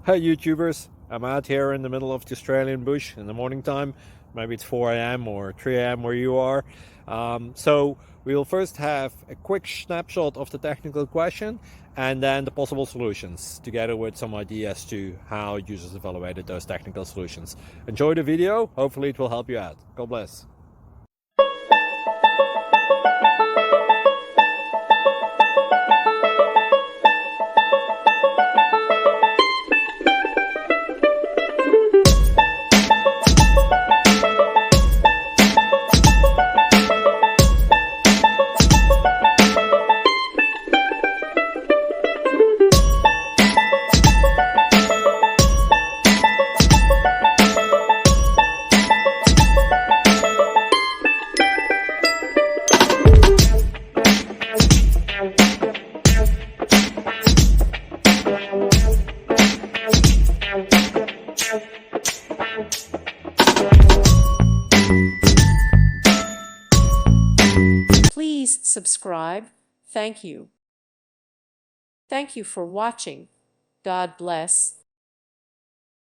Hey YouTubers, I'm out here in the middle of the Australian bush in the morning time. Maybe it's 4 a.m. or 3 a.m. where you are. So we'll first have a quick snapshot of the technical question and then the possible solutions, together with some ideas to how users evaluated those technical solutions. Enjoy the video, hopefully it will help you out. God bless. Please subscribe. Thank you. Thank you for watching. God bless.